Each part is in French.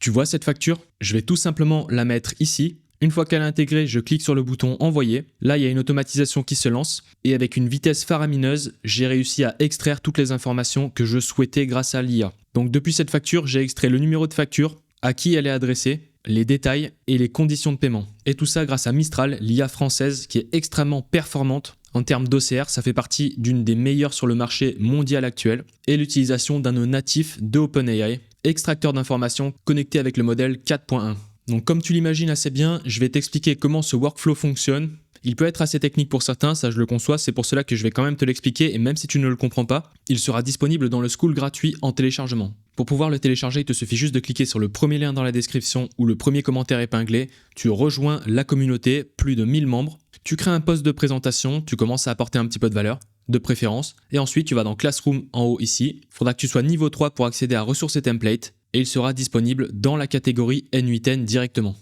Tu vois cette facture? Je vais tout simplement la mettre ici. Une fois qu'elle est intégrée, je clique sur le bouton envoyer. Là, il y a une automatisation qui se lance et avec une vitesse faramineuse, j'ai réussi à extraire toutes les informations que je souhaitais grâce à l'IA. Donc depuis cette facture, j'ai extrait le numéro de facture, à qui elle est adressée, les détails et les conditions de paiement. Et tout ça grâce à Mistral, l'IA française qui est extrêmement performante. En termes d'OCR, ça fait partie d'une des meilleures sur le marché mondial actuel et l'utilisation d'un nœud natif de OpenAI, extracteur d'informations connecté avec le modèle 4.1. Donc comme tu l'imagines assez bien, je vais t'expliquer comment ce workflow fonctionne. Il peut être assez technique pour certains, ça je le conçois, c'est pour cela que je vais quand même te l'expliquer et même si tu ne le comprends pas, il sera disponible dans le School gratuit en téléchargement. Pour pouvoir le télécharger, il te suffit juste de cliquer sur le premier lien dans la description ou le premier commentaire épinglé, tu rejoins la communauté, plus de 1000 membres, tu crées un post de présentation, tu commences à apporter un petit peu de valeur, de préférence, et ensuite tu vas dans Classroom en haut ici, il faudra que tu sois niveau 3 pour accéder à ressources et templates, et il sera disponible dans la catégorie N8N directement.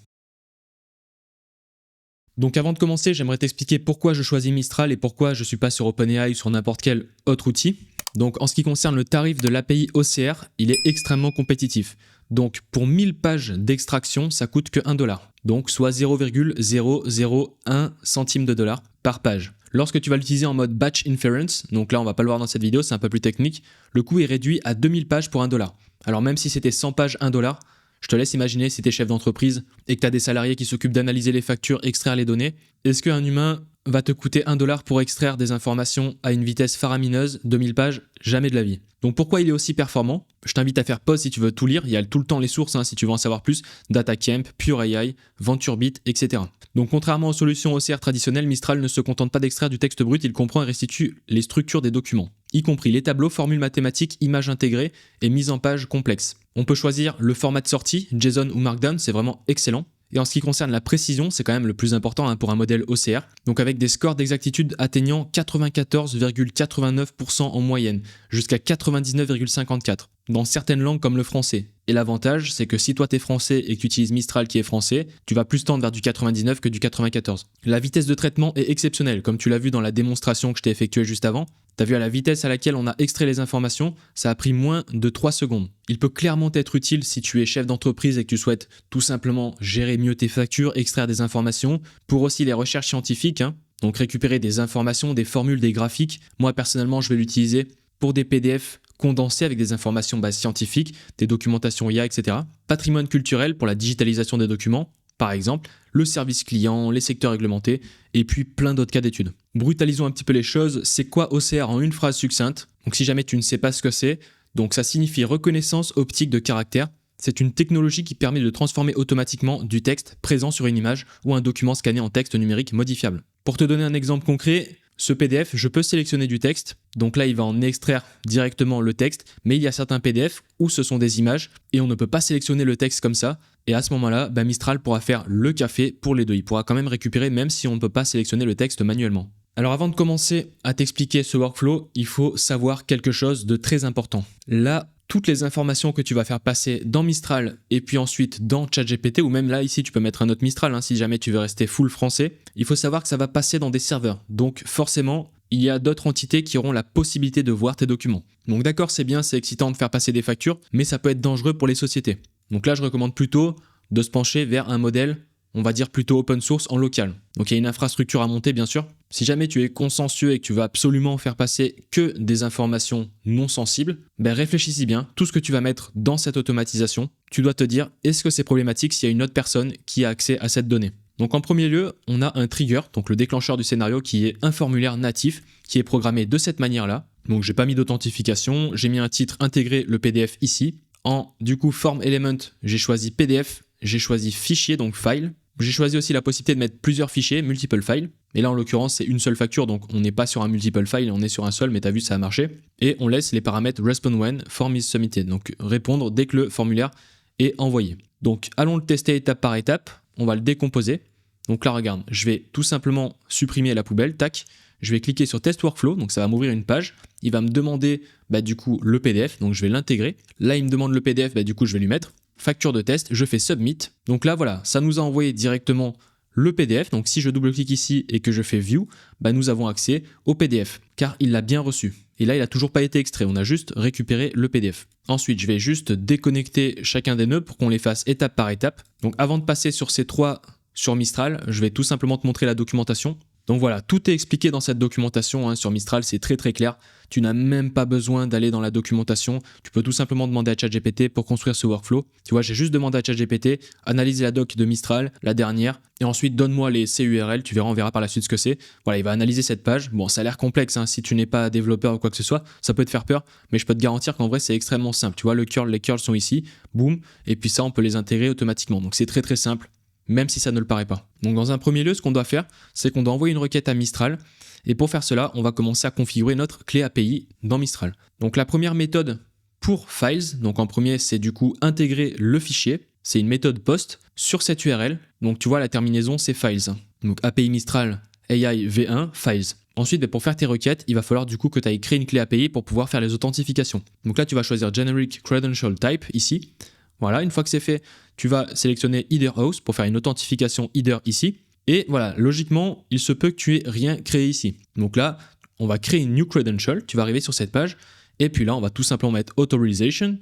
Donc avant de commencer, j'aimerais t'expliquer pourquoi je choisis Mistral et pourquoi je ne suis pas sur OpenAI ou sur n'importe quel autre outil. Donc en ce qui concerne le tarif de l'API OCR, il est extrêmement compétitif. Donc pour 1000 pages d'extraction, ça coûte que $1. Donc soit 0,001 centime de dollar par page. Lorsque tu vas l'utiliser en mode batch inference, donc là on va pas le voir dans cette vidéo, c'est un peu plus technique, le coût est réduit à 2000 pages pour $1. Alors même si c'était 100 pages $1, je te laisse imaginer si tu es chef d'entreprise et que tu as des salariés qui s'occupent d'analyser les factures, extraire les données, est-ce qu'un humain va te coûter $1 pour extraire des informations à une vitesse faramineuse, 2000 pages? Jamais de la vie. Donc pourquoi il est aussi performant? Je t'invite à faire pause si tu veux tout lire, il y a tout le temps les sources si tu veux en savoir plus, DataCamp, Pure AI, VentureBeat, etc. Donc contrairement aux solutions OCR traditionnelles, Mistral ne se contente pas d'extraire du texte brut, il comprend et restitue les structures des documents, y compris les tableaux, formules mathématiques, images intégrées et mise en page complexe. On peut choisir le format de sortie, JSON ou Markdown, c'est vraiment excellent. Et en ce qui concerne la précision, c'est quand même le plus important pour un modèle OCR, donc avec des scores d'exactitude atteignant 94,89% en moyenne, jusqu'à 99,54% dans certaines langues comme le français. Et l'avantage, c'est que si toi t'es français et que tu utilises Mistral qui est français, tu vas plus tendre vers du 99 que du 94. La vitesse de traitement est exceptionnelle, comme tu l'as vu dans la démonstration que je t'ai effectuée juste avant. T'as vu à la vitesse à laquelle on a extrait les informations, ça a pris moins de 3 secondes. Il peut clairement être utile si tu es chef d'entreprise et que tu souhaites tout simplement gérer mieux tes factures, extraire des informations, pour aussi les recherches scientifiques, donc récupérer des informations, des formules, des graphiques. Moi personnellement, je vais l'utiliser pour des PDF condensés avec des informations scientifiques, des documentations IA, etc. Patrimoine culturel pour la digitalisation des documents, par exemple, le service client, les secteurs réglementés, et puis plein d'autres cas d'études. Brutalisons un petit peu les choses, c'est quoi OCR en une phrase succincte? Donc si jamais tu ne sais pas ce que c'est, donc ça signifie reconnaissance optique de caractère. C'est une technologie qui permet de transformer automatiquement du texte présent sur une image ou un document scanné en texte numérique modifiable. Pour te donner un exemple concret, ce PDF, je peux sélectionner du texte, donc là il va en extraire directement le texte, mais il y a certains PDF où ce sont des images et on ne peut pas sélectionner le texte comme ça, et à ce moment-là, Mistral pourra faire le café pour les deux, il pourra quand même récupérer même si on ne peut pas sélectionner le texte manuellement. Alors avant de commencer à t'expliquer ce workflow, il faut savoir quelque chose de très important. Là, toutes les informations que tu vas faire passer dans Mistral et puis ensuite dans ChatGPT, ou même là ici tu peux mettre un autre Mistral si jamais tu veux rester full français, il faut savoir que ça va passer dans des serveurs. Donc forcément, il y a d'autres entités qui auront la possibilité de voir tes documents. Donc d'accord, c'est bien, c'est excitant de faire passer des factures, mais ça peut être dangereux pour les sociétés. Donc là je recommande plutôt de se pencher vers un modèle, on va dire plutôt open source en local. Donc il y a une infrastructure à monter bien sûr. Si jamais tu es consciencieux et que tu vas absolument faire passer que des informations non sensibles, réfléchis-y bien. Tout ce que tu vas mettre dans cette automatisation, tu dois te dire est-ce que c'est problématique s'il y a une autre personne qui a accès à cette donnée. Donc en premier lieu, on a un trigger, donc le déclencheur du scénario qui est un formulaire natif qui est programmé de cette manière-là. Donc j'ai pas mis d'authentification, j'ai mis un titre intégré le PDF ici. En du coup form element, j'ai choisi PDF, j'ai choisi fichier donc file. J'ai choisi aussi la possibilité de mettre plusieurs fichiers, multiple files. Et là, en l'occurrence, c'est une seule facture, donc on n'est pas sur un multiple file, on est sur un seul, mais t'as vu, ça a marché. Et on laisse les paramètres respond when, form is submitted, donc répondre dès que le formulaire est envoyé. Donc allons le tester étape par étape, on va le décomposer. Donc là, regarde, je vais tout simplement supprimer la poubelle, tac. Je vais cliquer sur Test Workflow, donc ça va m'ouvrir une page. Il va me demander du coup le PDF, donc je vais l'intégrer. Là, il me demande le PDF, du coup je vais lui mettre. Facture de test, je fais Submit. Donc là, voilà, ça nous a envoyé directement le PDF. Donc si je double-clique ici et que je fais View, nous avons accès au PDF, car il l'a bien reçu. Et là, il n'a toujours pas été extrait, on a juste récupéré le PDF. Ensuite, je vais juste déconnecter chacun des nœuds pour qu'on les fasse étape par étape. Donc avant de passer sur ces 3 sur Mistral, je vais tout simplement te montrer la documentation. Donc voilà, tout est expliqué dans cette documentation sur Mistral, c'est très très clair. Tu n'as même pas besoin d'aller dans la documentation. Tu peux tout simplement demander à ChatGPT pour construire ce workflow. Tu vois, j'ai juste demandé à ChatGPT, analyser la doc de Mistral, la dernière, et ensuite donne-moi les CURL, tu verras, on verra par la suite ce que c'est. Voilà, il va analyser cette page. Bon, ça a l'air complexe, si tu n'es pas développeur ou quoi que ce soit, ça peut te faire peur, mais je peux te garantir qu'en vrai, c'est extrêmement simple. Tu vois, les curls sont ici, boum, et puis ça, on peut les intégrer automatiquement. Donc c'est très très simple, même si ça ne le paraît pas. Donc dans un premier lieu, ce qu'on doit faire, c'est qu'on doit envoyer une requête à Mistral. Et pour faire cela, on va commencer à configurer notre clé API dans Mistral. Donc la première méthode pour Files, donc en premier, c'est du coup intégrer le fichier. C'est une méthode POST sur cette URL. Donc tu vois, la terminaison, c'est Files. Donc API Mistral AI V1 Files. Ensuite, pour faire tes requêtes, il va falloir du coup que tu ailles créer une clé API pour pouvoir faire les authentifications. Donc là, tu vas choisir Generic Credential Type ici. Voilà, une fois que c'est fait, tu vas sélectionner Either Host pour faire une authentification Either ici. Et voilà, logiquement, il se peut que tu aies rien créé ici. Donc là, on va créer une new credential, tu vas arriver sur cette page, et puis là, on va tout simplement mettre authorization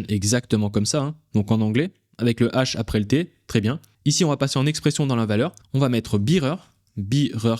exactement comme ça, donc en anglais, avec le H après le T, très bien. Ici, on va passer en expression dans la valeur, on va mettre bearer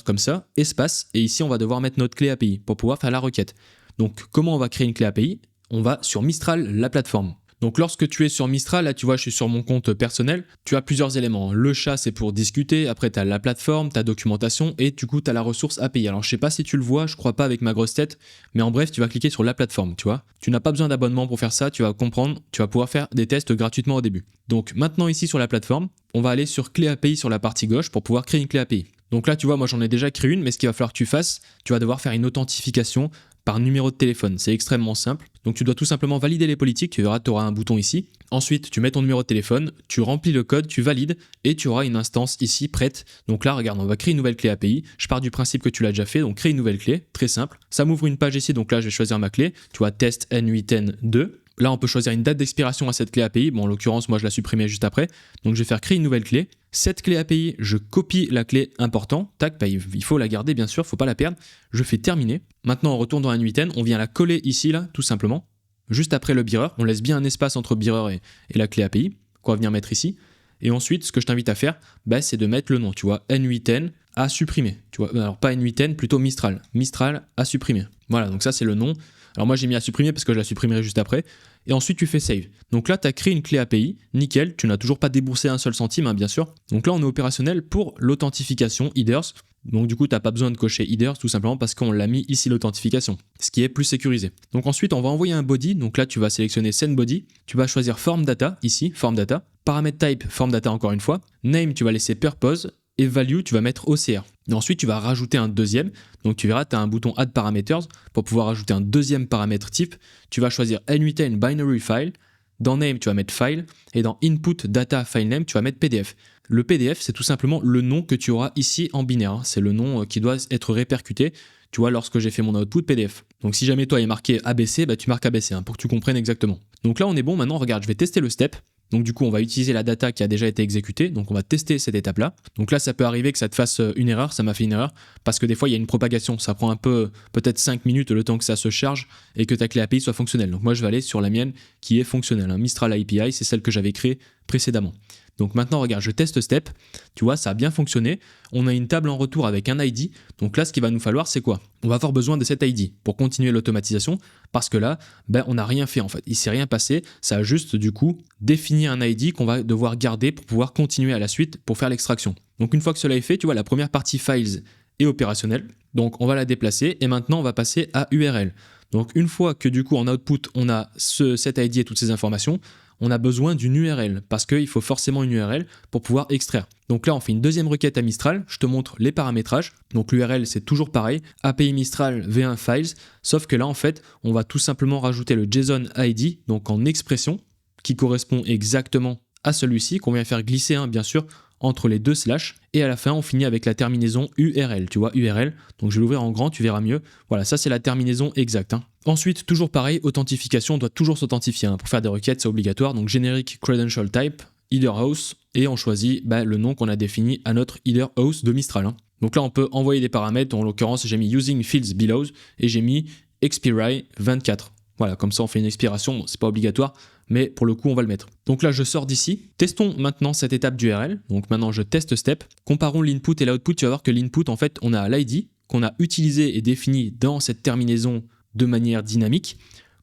comme ça, espace, et ici, on va devoir mettre notre clé API pour pouvoir faire la requête. Donc, comment on va créer une clé API? On va sur Mistral, la plateforme. Donc lorsque tu es sur Mistral, là tu vois je suis sur mon compte personnel, tu as plusieurs éléments. Le chat c'est pour discuter, après tu as la plateforme, ta documentation et du coup tu as la ressource API. Alors je sais pas si tu le vois, je crois pas avec ma grosse tête, mais en bref tu vas cliquer sur la plateforme, tu vois. Tu n'as pas besoin d'abonnement pour faire ça, tu vas comprendre, tu vas pouvoir faire des tests gratuitement au début. Donc maintenant ici sur la plateforme, on va aller sur clé API sur la partie gauche pour pouvoir créer une clé API. Donc là tu vois moi j'en ai déjà créé une, mais ce qu'il va falloir que tu fasses, tu vas devoir faire une authentification par numéro de téléphone. C'est extrêmement simple. Donc tu dois tout simplement valider les politiques, tu verras, tu auras un bouton ici. Ensuite, tu mets ton numéro de téléphone, tu remplis le code, tu valides et tu auras une instance ici prête. Donc là, regarde, on va créer une nouvelle clé API. Je pars du principe que tu l'as déjà fait, donc crée une nouvelle clé, très simple. Ça m'ouvre une page ici, donc là, je vais choisir ma clé. Tu vois, test N8N2. Là, on peut choisir une date d'expiration à cette clé API. Bon, en l'occurrence, moi, je la supprimais juste après. Donc, je vais faire créer une nouvelle clé. Cette clé API, je copie la clé important. Tac, il faut la garder, bien sûr, il ne faut pas la perdre. Je fais terminer. Maintenant, on retourne dans N8N. On vient la coller ici, là, tout simplement. Juste après le bearer. On laisse bien un espace entre bearer et la clé API qu'on va venir mettre ici. Et ensuite, ce que je t'invite à faire, c'est de mettre le nom. Tu vois, N8N à supprimer. Tu vois, alors pas N8N, plutôt Mistral. Mistral à supprimer. Voilà, donc ça, c'est le nom. Alors moi j'ai mis à supprimer parce que je la supprimerai juste après. Et ensuite tu fais save. Donc là tu as créé une clé API, nickel, tu n'as toujours pas déboursé un seul centime bien sûr. Donc là on est opérationnel pour l'authentification Eiders. Donc du coup tu n'as pas besoin de cocher Eiders tout simplement parce qu'on l'a mis ici l'authentification, ce qui est plus sécurisé. Donc ensuite on va envoyer un body, donc là tu vas sélectionner send body, tu vas choisir form data ici, form data, paramètre type form data encore une fois, name tu vas laisser purpose, et value, tu vas mettre OCR. Et ensuite, tu vas rajouter un deuxième. Donc, tu verras, tu as un bouton Add Parameters pour pouvoir ajouter un deuxième paramètre type. Tu vas choisir N8N Binary File. Dans Name, tu vas mettre File. Et dans Input Data File Name, tu vas mettre PDF. Le PDF, c'est tout simplement le nom que tu auras ici en binaire. C'est le nom qui doit être répercuté. Tu vois, lorsque j'ai fait mon output PDF. Donc, si jamais toi, il est marqué ABC, tu marques ABC pour que tu comprennes exactement. Donc là, on est bon. Maintenant, regarde, je vais tester le step. Donc du coup, on va utiliser la data qui a déjà été exécutée, donc on va tester cette étape-là. Donc là, ça peut arriver que ça te fasse une erreur, ça m'a fait une erreur, parce que des fois, il y a une propagation, ça prend un peu, peut-être 5 minutes le temps que ça se charge et que ta clé API soit fonctionnelle. Donc moi, je vais aller sur la mienne qui est fonctionnelle. Mistral API, c'est celle que j'avais créée précédemment. Donc maintenant, regarde, je teste step, tu vois, ça a bien fonctionné. On a une table en retour avec un ID. Donc là, ce qu'il va nous falloir, c'est quoi? On va avoir besoin de cet ID pour continuer l'automatisation parce que là, on n'a rien fait en fait. Il ne s'est rien passé. Ça a juste du coup défini un ID qu'on va devoir garder pour pouvoir continuer à la suite pour faire l'extraction. Donc une fois que cela est fait, tu vois, la première partie files est opérationnelle. Donc on va la déplacer et maintenant on va passer à URL. Donc une fois que du coup en output, on a cet ID et toutes ces informations, on a besoin d'une URL parce qu'il faut forcément une URL pour pouvoir extraire. Donc là, on fait une deuxième requête à Mistral. Je te montre les paramétrages. Donc l'URL, c'est toujours pareil. API Mistral V1 Files. Sauf que là, en fait, on va tout simplement rajouter le JSON ID, donc en expression, qui correspond exactement à celui-ci, qu'on vient faire glisser, bien sûr, entre les deux slash. Et à la fin, on finit avec la terminaison URL. Tu vois, URL. Donc je vais l'ouvrir en grand, tu verras mieux. Voilà, ça, c'est la terminaison exacte. Ensuite, toujours pareil, authentification, on doit toujours s'authentifier. Pour faire des requêtes, c'est obligatoire. Donc, Generic Credential Type, Either Host, et on choisit le nom qu'on a défini à notre Either Host de Mistral. Donc là, on peut envoyer des paramètres. En l'occurrence, j'ai mis Using Fields Below et j'ai mis Expiry 24. Voilà, comme ça on fait une expiration, bon, c'est pas obligatoire, mais pour le coup on va le mettre. Donc là je sors d'ici, testons maintenant cette étape d'URL, donc maintenant je teste step, comparons l'input et l'output, tu vas voir que l'input en fait on a l'ID qu'on a utilisé et défini dans cette terminaison de manière dynamique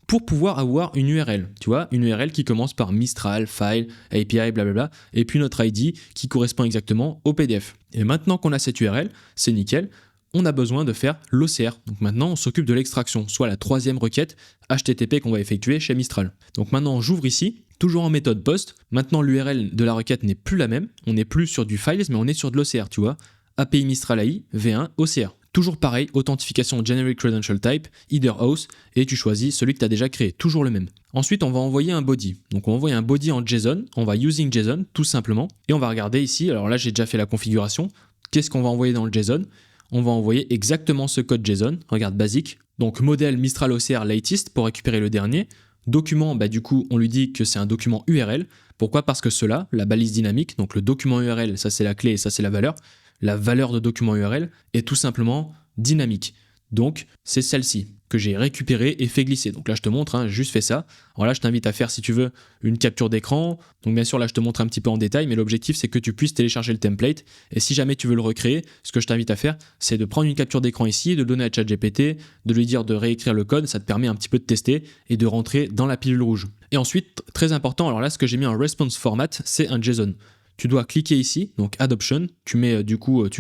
pour pouvoir avoir une URL, tu vois, une URL qui commence par Mistral, File, API, blablabla, et puis notre ID qui correspond exactement au PDF. Et maintenant qu'on a cette URL, c'est nickel, on a besoin de faire l'OCR. Donc maintenant, on s'occupe de l'extraction, soit la troisième requête HTTP qu'on va effectuer chez Mistral. Donc maintenant, j'ouvre ici, toujours en méthode POST. Maintenant, l'URL de la requête n'est plus la même. On n'est plus sur du files, mais on est sur de l'OCR, tu vois. API Mistral AI, V1, OCR. Toujours pareil, authentification Generic Credential Type, either host, et tu choisis celui que tu as déjà créé, toujours le même. Ensuite, on va envoyer un body. Donc on va envoyer un body en JSON, on va using JSON, tout simplement. Et on va regarder ici, alors là j'ai déjà fait la configuration. Qu'est-ce qu'on va envoyer dans le JSON ? On va envoyer exactement ce code JSON, regarde basique. Donc modèle Mistral OCR latest pour récupérer le dernier. Document, du coup, on lui dit que c'est un document URL. Pourquoi ? Parce que cela, la balise dynamique, donc le document URL, ça c'est la clé et ça c'est la valeur. La valeur de document URL est tout simplement dynamique. Donc c'est celle-ci que j'ai récupérée et fait glisser. Donc là je te montre, j'ai juste fait ça. Alors là je t'invite à faire si tu veux une capture d'écran. Donc bien sûr là je te montre un petit peu en détail, mais l'objectif c'est que tu puisses télécharger le template. Et si jamais tu veux le recréer, ce que je t'invite à faire, c'est de prendre une capture d'écran ici, de donner à ChatGPT, de lui dire de réécrire le code. Ça te permet un petit peu de tester et de rentrer dans la pilule rouge. Et ensuite, très important, alors là ce que j'ai mis en response format, c'est un JSON. Tu dois cliquer ici, donc Add Option, tu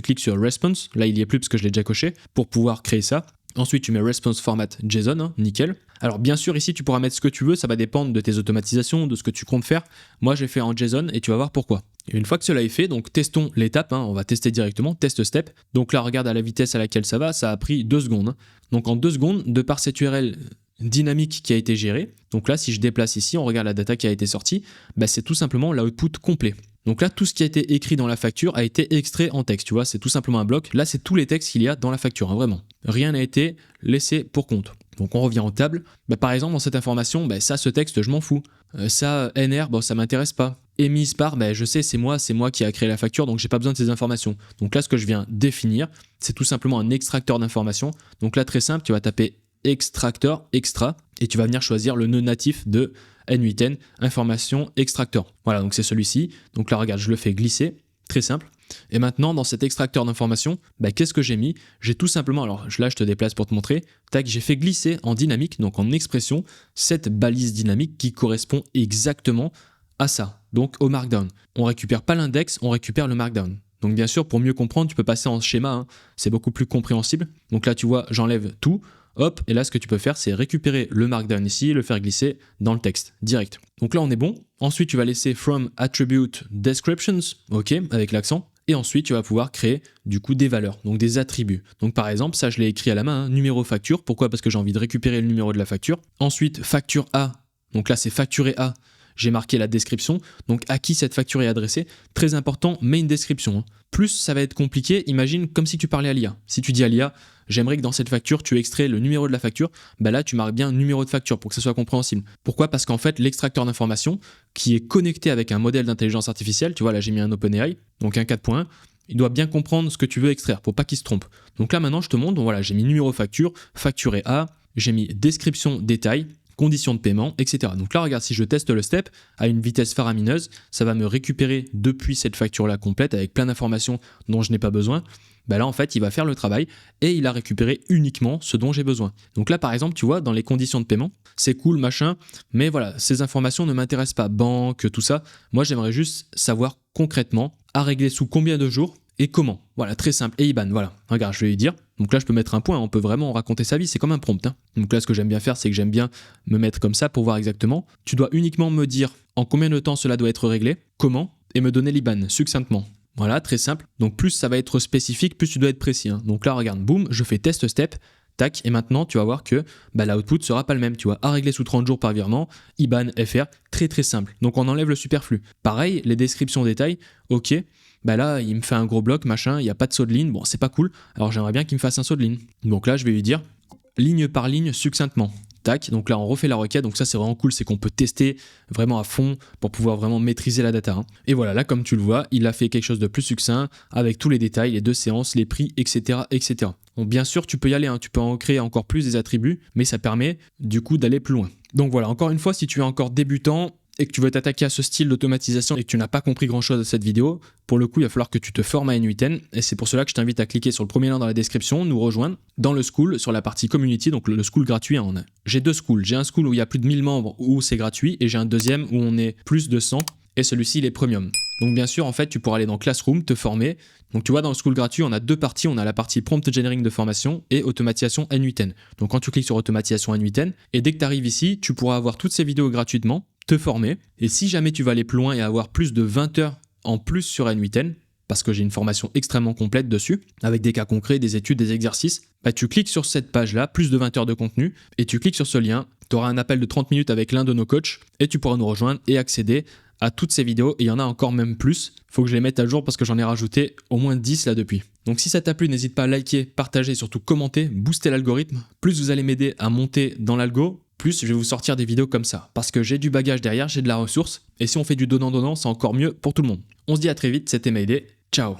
cliques sur Response, là il y est plus parce que je l'ai déjà coché, pour pouvoir créer ça. Ensuite tu mets Response Format JSON, nickel. Alors bien sûr ici tu pourras mettre ce que tu veux, ça va dépendre de tes automatisations, de ce que tu comptes faire. Moi j'ai fait en JSON et tu vas voir pourquoi. Et une fois que cela est fait, donc testons l'étape, on va tester directement, test step. Donc là regarde à la vitesse à laquelle ça va, ça a pris 2 secondes. Donc en 2 secondes, de par cette URL dynamique qui a été gérée, donc là si je déplace ici, on regarde la data qui a été sortie, c'est tout simplement l'output complet. Donc là, tout ce qui a été écrit dans la facture a été extrait en texte, tu vois, c'est tout simplement un bloc. Là, c'est tous les textes qu'il y a dans la facture, vraiment. Rien n'a été laissé pour compte. Donc on revient en table. Par exemple, dans cette information, ça, ce texte, je m'en fous. Ça, NR, ça m'intéresse pas. Émise par, je sais, c'est moi qui a créé la facture, donc j'ai pas besoin de ces informations. Donc là, ce que je viens définir, c'est tout simplement un extracteur d'informations. Donc là, très simple, tu vas taper extracteur, extra, et tu vas venir choisir le nœud natif de N8N, information extracteur. Voilà, donc c'est celui-ci. Donc là, regarde, je le fais glisser, très simple. Et maintenant, dans cet extracteur d'informations, qu'est-ce que j'ai mis ? J'ai tout simplement, alors là, je te déplace pour te montrer, tac, j'ai fait glisser en dynamique, donc en expression, cette balise dynamique qui correspond exactement à ça, donc au markdown. On récupère pas l'index, on récupère le markdown. Donc bien sûr, pour mieux comprendre, tu peux passer en schéma, c'est beaucoup plus compréhensible. Donc là, tu vois, j'enlève tout. Hop, et là ce que tu peux faire c'est récupérer le markdown ici et le faire glisser dans le texte, direct. Donc là on est bon. Ensuite tu vas laisser from attribute descriptions, ok, avec l'accent. Et ensuite tu vas pouvoir créer du coup des valeurs, donc des attributs. Donc par exemple, ça je l'ai écrit à la main, numéro facture. Pourquoi ? Parce que j'ai envie de récupérer le numéro de la facture. Ensuite facture A, donc là c'est facturé A. J'ai marqué la description, donc à qui cette facture est adressée. Très important, mets une description. Plus ça va être compliqué, imagine comme si tu parlais à l'IA. Si tu dis à l'IA, j'aimerais que dans cette facture, tu extrais le numéro de la facture, là tu marques bien numéro de facture pour que ça soit compréhensible. Pourquoi ? Parce qu'en fait, l'extracteur d'information qui est connecté avec un modèle d'intelligence artificielle, tu vois là j'ai mis un OpenAI, donc un 4.1, il doit bien comprendre ce que tu veux extraire pour pas qu'il se trompe. Donc là maintenant je te montre, donc voilà, j'ai mis numéro facture, facturé A, j'ai mis description détail, conditions de paiement, etc. Donc là, regarde, si je teste le step à une vitesse faramineuse, ça va me récupérer depuis cette facture-là complète avec plein d'informations dont je n'ai pas besoin. Là, en fait, il va faire le travail et il a récupéré uniquement ce dont j'ai besoin. Donc là, par exemple, tu vois, dans les conditions de paiement, c'est cool, machin, mais voilà, ces informations ne m'intéressent pas. Banque, tout ça. Moi, j'aimerais juste savoir concrètement à régler sous combien de jours et comment. Voilà, très simple. Et IBAN, voilà. Regarde, je vais lui dire. Donc là, je peux mettre un point, on peut vraiment raconter sa vie, c'est comme un prompt. Donc là, ce que j'aime bien faire, c'est que j'aime bien me mettre comme ça pour voir exactement. Tu dois uniquement me dire en combien de temps cela doit être réglé, comment, et me donner l'IBAN, succinctement. Voilà, très simple. Donc plus ça va être spécifique, plus tu dois être précis. Donc là, regarde, boum, je fais test step, tac, et maintenant, tu vas voir que l'output sera pas le même. Tu vois, à régler sous 30 jours par virement, IBAN, FR, très très simple. Donc on enlève le superflu. Pareil, les descriptions détails, ok. Là, il me fait un gros bloc, machin, il n'y a pas de saut de ligne, bon, c'est pas cool, alors j'aimerais bien qu'il me fasse un saut de ligne. Donc là, je vais lui dire, ligne par ligne, succinctement. Tac, donc là on refait la requête, donc ça c'est vraiment cool, c'est qu'on peut tester vraiment à fond pour pouvoir vraiment maîtriser la data. Et voilà, là comme tu le vois, il a fait quelque chose de plus succinct avec tous les détails, les 2 séances, les prix, etc. etc. Bon, bien sûr, tu peux y aller, tu peux en créer encore plus des attributs, mais ça permet du coup d'aller plus loin. Donc voilà, encore une fois, si tu es encore débutant et que tu veux t'attaquer à ce style d'automatisation et que tu n'as pas compris grand chose à cette vidéo, pour le coup, il va falloir que tu te formes à N8N et c'est pour cela que je t'invite à cliquer sur le premier lien dans la description, nous rejoindre dans le school sur la partie community, donc le school gratuit. J'ai 2 schools, j'ai un school où il y a plus de 1000 membres où c'est gratuit et j'ai un deuxième où on est plus de 100 et celui-ci il est premium. Donc bien sûr, en fait, tu pourras aller dans Classroom, te former. Donc tu vois, dans le school gratuit, on a 2 parties. On a la partie prompt engineering de formation et automatisation N8N. Donc quand tu cliques sur automatisation N8N, et dès que tu arrives ici, tu pourras avoir toutes ces vidéos gratuitement, te former. Et si jamais tu vas aller plus loin et avoir plus de 20 heures en plus sur N8N, parce que j'ai une formation extrêmement complète dessus, avec des cas concrets, des études, des exercices, tu cliques sur cette page-là, plus de 20 heures de contenu, et tu cliques sur ce lien, tu auras un appel de 30 minutes avec l'un de nos coachs, et tu pourras nous rejoindre et accéder à toutes ces vidéos, et il y en a encore même plus. Faut que je les mette à jour parce que j'en ai rajouté au moins 10 là depuis. Donc si ça t'a plu, n'hésite pas à liker, partager et surtout commenter, booster l'algorithme. Plus vous allez m'aider à monter dans l'algo, plus je vais vous sortir des vidéos comme ça. Parce que j'ai du bagage derrière, j'ai de la ressource, et si on fait du donnant-donnant, c'est encore mieux pour tout le monde. On se dit à très vite, c'était Mayday, ciao.